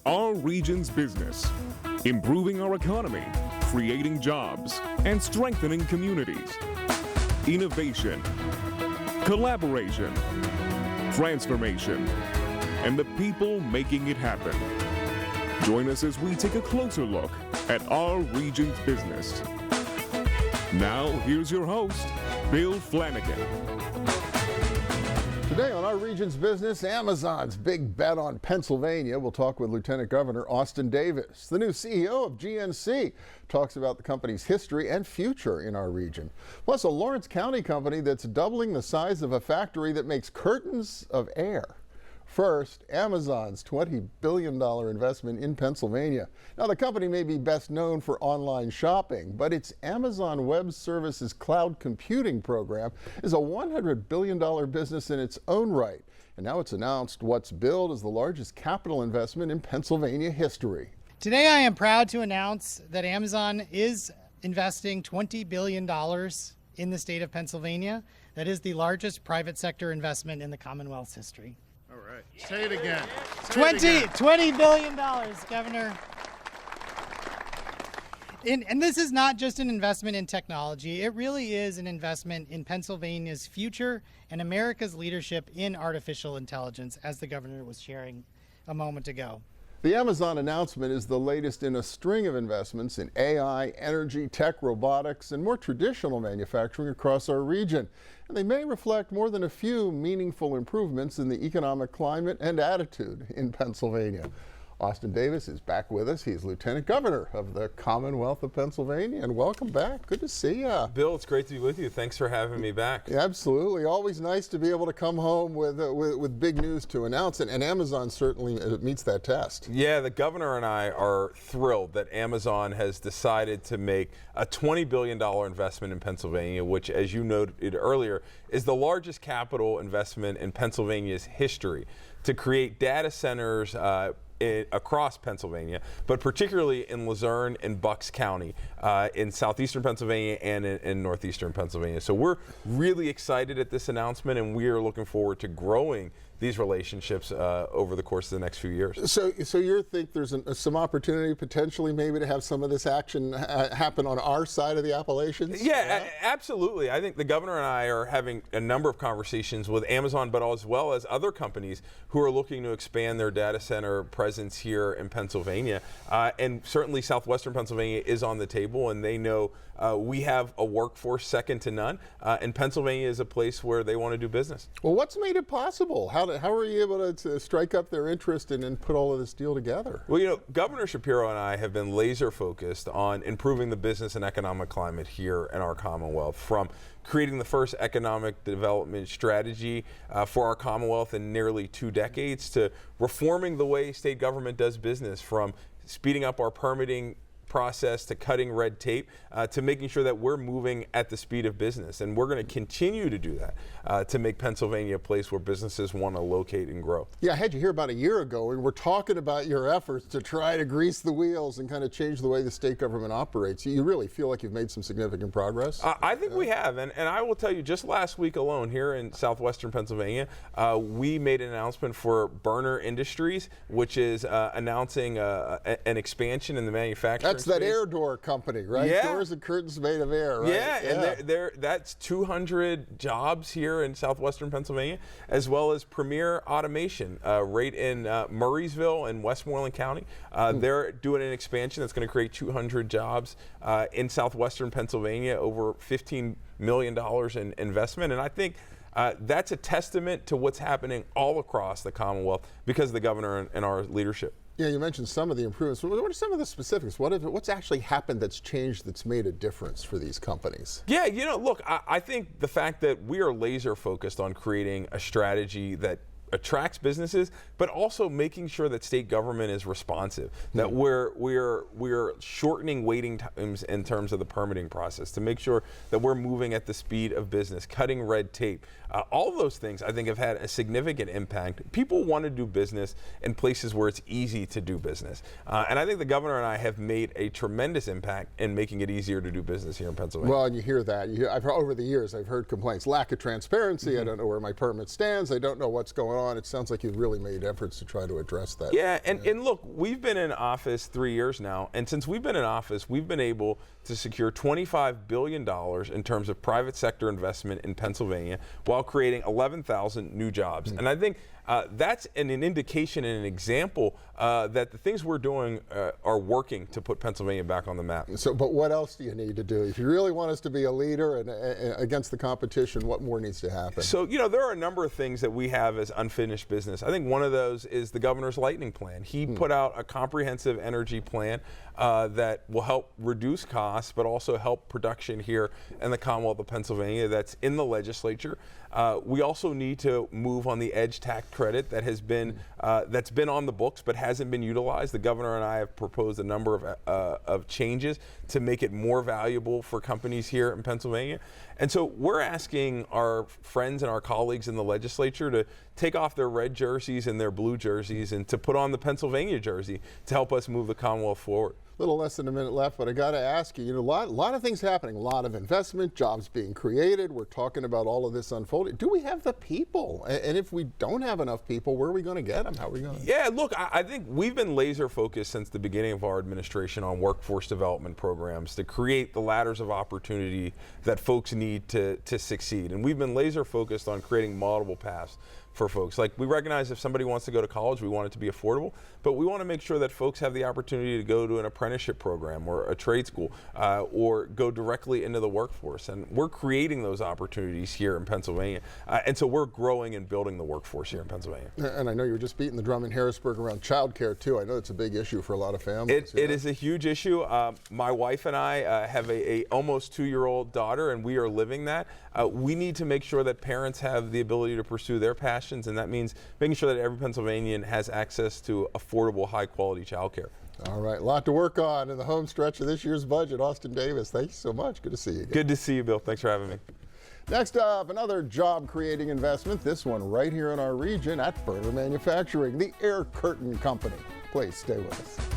Our region's business, improving our economy, creating jobs, and strengthening communities. Innovation, collaboration, transformation, and the people making it happen. Join us as we take a closer look at our region's business. Now, here's your host, Bill Flanagan. Today on our region's business, Amazon's big bet on Pennsylvania. We'll talk with Lieutenant Governor Austin Davis. The new CEO of GNC talks about the company's history and future in our region. Plus, a Lawrence County company that's doubling the size of a factory that makes curtains of air. First, Amazon's $20 billion investment in Pennsylvania. Now, the company may be best known for online shopping, but its Amazon Web Services cloud computing program is a $100 billion business in its own right. And now it's announced what's billed as the largest capital investment in Pennsylvania history. Today, I am proud to announce that Amazon is investing $20 billion in the state of Pennsylvania. That is the largest private sector investment in the Commonwealth's history. All right. Say it again. $20 billion, Governor. And this is not just an investment in technology. It really is an investment in Pennsylvania's future and America's leadership in artificial intelligence, as the governor was sharing a moment ago. The Amazon announcement is the latest in a string of investments in AI, energy, tech, robotics, and more traditional manufacturing across our region. And they may reflect more than a few meaningful improvements in the economic climate and attitude in Pennsylvania. Austin Davis is back with us. He's Lieutenant Governor of the Commonwealth of Pennsylvania, and welcome back. Good to see you. Bill, it's great to be with you. Thanks for having me back. Yeah, absolutely. Always nice to be able to come home with big news to announce, and Amazon certainly meets that test. Yeah, the governor and I are thrilled that Amazon has decided to make a $20 billion investment in Pennsylvania, which, as you noted earlier, is the largest capital investment in Pennsylvania's history to create data centers across Pennsylvania, but particularly in Luzerne and Bucks County, in southeastern Pennsylvania and in northeastern Pennsylvania. So we're really excited at this announcement, and we are looking forward to growing these relationships over the course of the next few years. So you think there's some opportunity potentially maybe to have some of this action happen on our side of the Appalachians? Yeah, absolutely. I think the governor and I are having a number of conversations with Amazon, but as well as other companies who are looking to expand their data center presence here in Pennsylvania. And certainly southwestern Pennsylvania is on the table, and they know we have a workforce second to none, and Pennsylvania is a place where they want to do business. Well, what's made it possible? How are you able to strike up their interest and put all of this deal together? Well, you know, Governor Shapiro and I have been laser focused on improving the business and economic climate here in our Commonwealth, from creating the first economic development strategy for our Commonwealth in nearly 2 decades, to reforming the way state government does business, from speeding up our permitting process to cutting red tape, to making sure that we're moving at the speed of business. And we're going to continue to do that to make Pennsylvania a place where businesses want to locate and grow. Yeah, I had you here about a year ago, and we're talking about your efforts to try to grease the wheels and kind of change the way the state government operates. You really feel like you've made some significant progress? I think we have, and I will tell you, just last week alone here in southwestern Pennsylvania, we made an announcement for Berner Industries, which is announcing an expansion in the manufacturing That's that air door company, right? Yeah. Doors and curtains made of air, right? Yeah, and that's 200 jobs here in southwestern Pennsylvania, as well as Premier Automation right in Murraysville and Westmoreland County. They're doing an expansion that's going to create 200 jobs in southwestern Pennsylvania, over $15 million in investment. And I think that's a testament to what's happening all across the Commonwealth because of the governor and our leadership. Yeah, you mentioned some of the improvements. What are some of the specifics? What's actually happened that's changed, that's made a difference for these companies? Yeah, you know, look, I think the fact that we are laser focused on creating a strategy that attracts businesses, but also making sure that state government is responsive, that we're shortening waiting times in terms of the permitting process to make sure that we're moving at the speed of business, cutting red tape. All of those things I think have had a significant impact. People want to do business in places where it's easy to do business. And I think the governor and I have made a tremendous impact in making it easier to do business here in Pennsylvania. Well, and you hear that. Over the years, I've heard complaints, lack of transparency. I don't know where my permit stands. I don't know what's going on. on. It sounds like you've really made efforts to try to address that. Yeah, and look, we've been in office 3 years now, and since we've been in office, we've been able to secure $25 billion in terms of private sector investment in Pennsylvania while creating 11,000 new jobs. And I think that's an indication and an example that the things we're doing are working to put Pennsylvania back on the map. So, but what else do you need to do? If you really want us to be a leader and against the competition, what more needs to happen? So, there are a number of things that we have as unfinished business. I think one of those is the governor's lightning plan. He put out a comprehensive energy plan that will help reduce costs, but also help production here in the Commonwealth of Pennsylvania. That's in the legislature. We also need to move on the EDGE tax credit that has been that's been on the books but hasn't been utilized. The governor and I have proposed a number of changes to make it more valuable for companies here in Pennsylvania. And so we're asking our friends and our colleagues in the legislature to take off their red jerseys and their blue jerseys and to put on the Pennsylvania jersey to help us move the Commonwealth forward. A little less than a minute left, but I got to ask you, a lot of things happening, a lot of investment, jobs being created. We're talking about all of this unfolding. Do we have the people? And if we don't have enough people, where are we going to get them? How are we going to? Yeah, look, I think we've been laser focused since the beginning of our administration on workforce development programs to create the ladders of opportunity that folks need to succeed. And we've been laser focused on creating multiple paths for folks. Like, we recognize if somebody wants to go to college, we want it to be affordable, but we want to make sure that folks have the opportunity to go to an apprenticeship program or a trade school or go directly into the workforce. And we're creating those opportunities here in Pennsylvania. And so we're growing and building the workforce here in Pennsylvania. And I know you were just beating the drum in Harrisburg around child care too. I know it's a big issue for a lot of families. It is a huge issue. My wife and I have a almost 2-year-old daughter, and we are living that. We need to make sure that parents have the ability to pursue their passions, and that means making sure that every Pennsylvanian has access to affordable, high-quality childcare. All right, a lot to work on in the home stretch of this year's budget. Austin Davis, thank you so much. Good to see you again. Good to see you, Bill. Thanks for having me. Next up, another job-creating investment, this one right here in our region at Further Manufacturing, the Air Curtain Company. Please stay with us.